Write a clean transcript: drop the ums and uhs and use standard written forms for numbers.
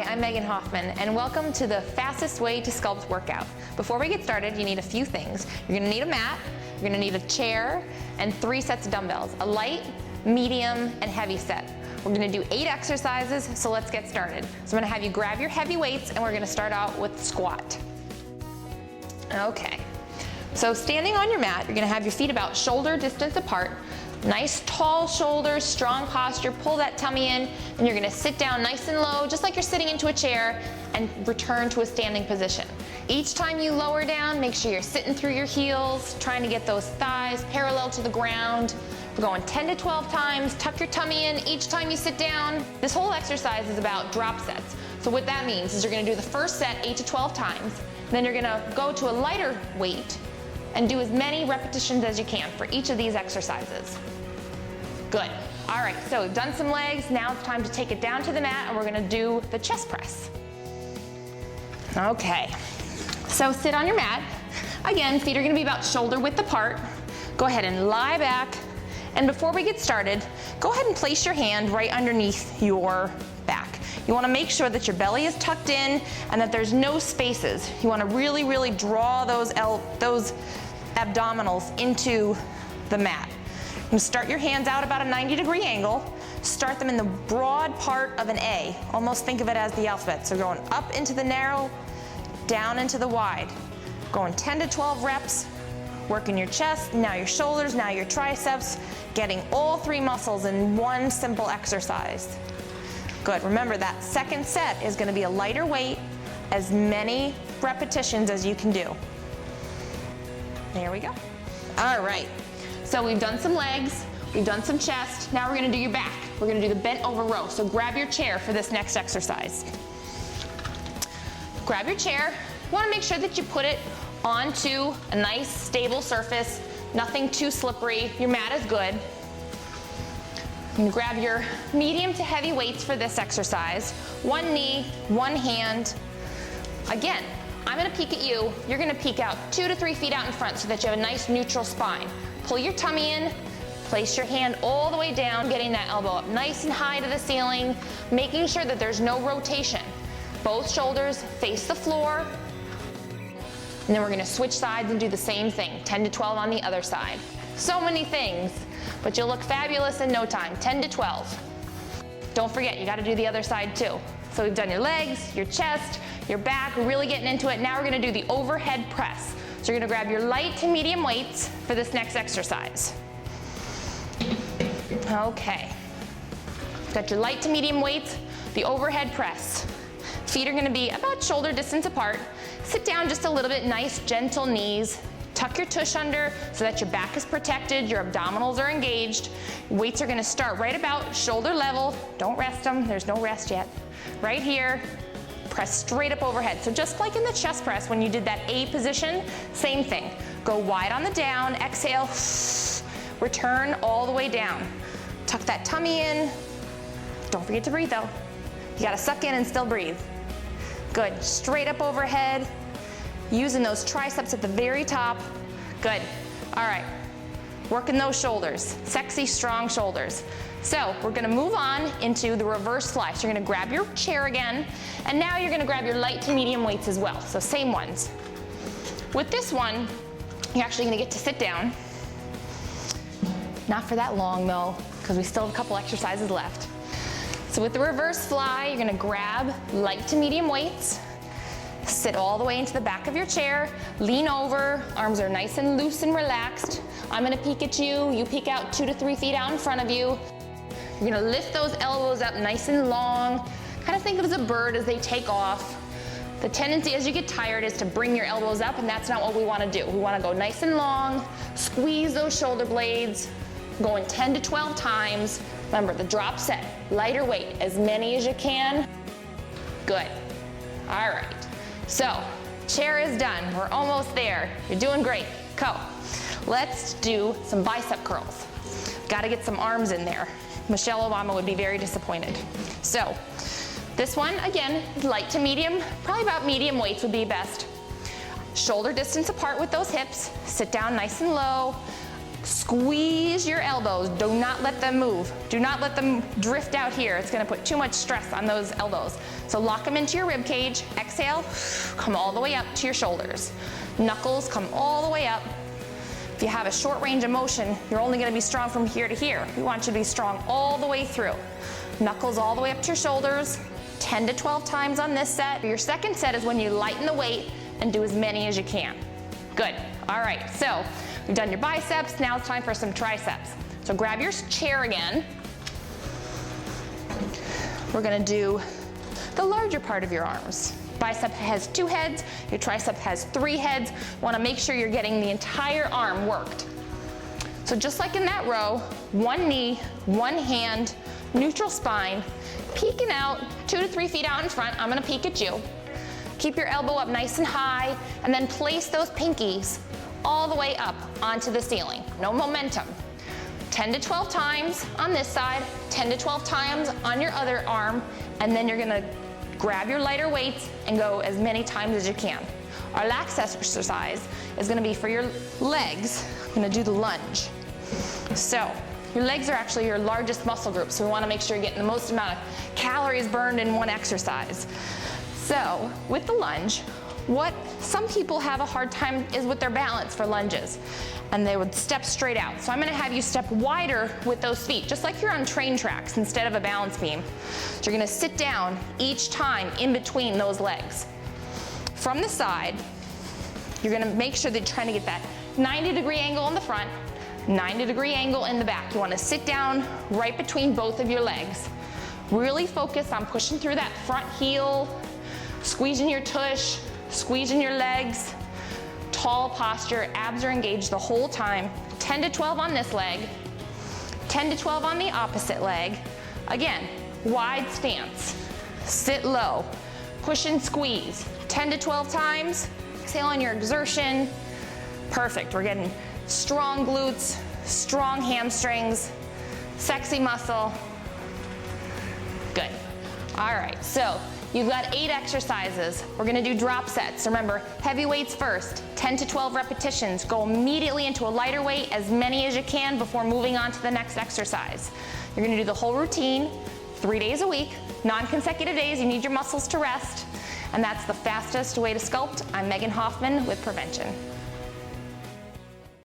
I'm Megan Hoffman, and welcome to the fastest way to sculpt workout. Before we get started, you need a few things. You're gonna need a mat, you're gonna need a chair, and 3 sets of dumbbells, a light, medium, and heavy set. We're gonna do 8 exercises, so let's get started. So I'm gonna have you grab your heavy weights, and we're gonna start out with squat. Okay, so standing on your mat, you're gonna have your feet about shoulder distance apart. Nice tall shoulders, strong posture, pull that tummy in, and you're gonna sit down nice and low, just like you're sitting into a chair, and return to a standing position. Each time you lower down, make sure you're sitting through your heels, trying to get those thighs parallel to the ground. We're going 10 to 12 times, tuck your tummy in each time you sit down. This whole exercise is about drop sets. So what that means is you're gonna do the first set 8 to 12 times, then you're gonna go to a lighter weight and do as many repetitions as you can for each of these exercises. Good. All right, so we've done some legs. Now it's time to take it down to the mat, and we're gonna do the chest press. Okay, so sit on your mat. Again, feet are gonna be about shoulder width apart. Go ahead and lie back. And before we get started, go ahead and place your hand right underneath your back. You wanna make sure that your belly is tucked in and that there's no spaces. You wanna really, really draw those abdominals into the mat. You start your hands out about a 90-degree angle. Start them in the broad part of an A. Almost think of it as the alphabet. So going up into the narrow, down into the wide. Going 10 to 12 reps, working your chest, now your shoulders, now your triceps, getting all 3 muscles in one simple exercise. Good, remember that second set is gonna be a lighter weight, as many repetitions as you can do. There we go. All right, so we've done some legs, we've done some chest, now we're gonna do your back. We're gonna do the bent over row, so grab your chair for this next exercise. Grab your chair, you wanna make sure that you put it onto a nice stable surface, nothing too slippery, your mat is good. You can grab your medium to heavy weights for this exercise, 1 knee, 1 hand. Again, I'm gonna peek at you, you're gonna peek out 2 to 3 feet out in front so that you have a nice neutral spine. Pull your tummy in, place your hand all the way down, getting that elbow up nice and high to the ceiling, making sure that there's no rotation. Both shoulders face the floor, and then we're gonna switch sides and do the same thing, 10 to 12 on the other side. So many things, but you'll look fabulous in no time, 10 to 12. Don't forget, you gotta do the other side too. So we've done your legs, your chest, your back, we're really getting into it. Now we're gonna do the overhead press. So you're gonna grab your light to medium weights for this next exercise. Okay, got your light to medium weights, the overhead press. Feet are gonna be about shoulder distance apart. Sit down just a little bit, nice gentle knees. Tuck your tush under so that your back is protected, your abdominals are engaged. Weights are gonna start right about shoulder level. Don't rest them, there's no rest yet. Right here, press straight up overhead. So just like in the chest press when you did that A position, same thing. Go wide on the down, exhale, return all the way down. Tuck that tummy in. Don't forget to breathe though. You gotta suck in and still breathe. Good, straight up overhead. Using those triceps at the very top. Good, all right. Working those shoulders, sexy, strong shoulders. So we're gonna move on into the reverse fly. So you're gonna grab your chair again, and now you're gonna grab your light to medium weights as well, so same ones. With this one, you're actually gonna get to sit down. Not for that long though, because we still have a couple exercises left. So with the reverse fly, you're gonna grab light to medium weights, sit all the way into the back of your chair, lean over, arms are nice and loose and relaxed. I'm gonna peek at you, you peek out 2 to 3 feet out in front of you. You're gonna lift those elbows up nice and long, kind of think of it as a bird as they take off. The tendency as you get tired is to bring your elbows up, and that's not what we wanna do. We wanna go nice and long, squeeze those shoulder blades, going 10 to 12 times. Remember, the drop set, lighter weight, as many as you can. Good, all right. So, chair is done, we're almost there. You're doing great, go. Let's do some bicep curls. Gotta get some arms in there. Michelle Obama would be very disappointed. So, this one, again, is light to medium, probably about medium weights would be best. Shoulder distance apart with those hips, sit down nice and low, Squeeze your elbows. Do not let them move. Do not let them drift out here. It's gonna put too much stress on those elbows. So lock them into your rib cage. Exhale, come all the way up to your shoulders. Knuckles come all the way up. If you have a short range of motion, you're only gonna be strong from here to here. We want you to be strong all the way through. Knuckles all the way up to your shoulders. 10 to 12 times on this set. Your second set is when you lighten the weight and do as many as you can. Good. All right, so we've done your biceps. Now it's time for some triceps. So grab your chair again. We're gonna do the larger part of your arms. Bicep has 2 heads, your tricep has 3 heads. Want to make sure you're getting the entire arm worked. So just like in that row, 1 knee, 1 hand, neutral spine, peeking out 2 to 3 feet out in front. I'm going to peek at you. Keep your elbow up nice and high, and then place those pinkies all the way up onto the ceiling. No momentum. 10 to 12 times on this side, 10 to 12 times on your other arm, and then you're going to grab your lighter weights and go as many times as you can. Our last exercise is gonna be for your legs. I'm gonna do the lunge. So, your legs are actually your largest muscle group, so we wanna make sure you're getting the most amount of calories burned in one exercise. So, with the lunge, what some people have a hard time is with their balance for lunges, and they would step straight out. So I'm gonna have you step wider with those feet, just like you're on train tracks instead of a balance beam. So you're gonna sit down each time in between those legs. From the side, you're gonna make sure that you're trying to get that 90-degree angle in the front, 90-degree angle in the back. You wanna sit down right between both of your legs. Really focus on pushing through that front heel, squeezing your tush, squeezing your legs, tall posture, abs are engaged the whole time. 10 to 12 on this leg, 10 to 12 on the opposite leg. Again, wide stance, sit low, push and squeeze. 10 to 12 times, exhale on your exertion. Perfect, we're getting strong glutes, strong hamstrings, sexy muscle. Good. All right, so you've got 8 exercises. We're gonna do drop sets. Remember, heavy weights first, 10 to 12 repetitions. Go immediately into a lighter weight, as many as you can before moving on to the next exercise. You're gonna do the whole routine, 3 days a week, non-consecutive days. You need your muscles to rest, and that's the fastest way to sculpt. I'm Megan Hoffman with Prevention.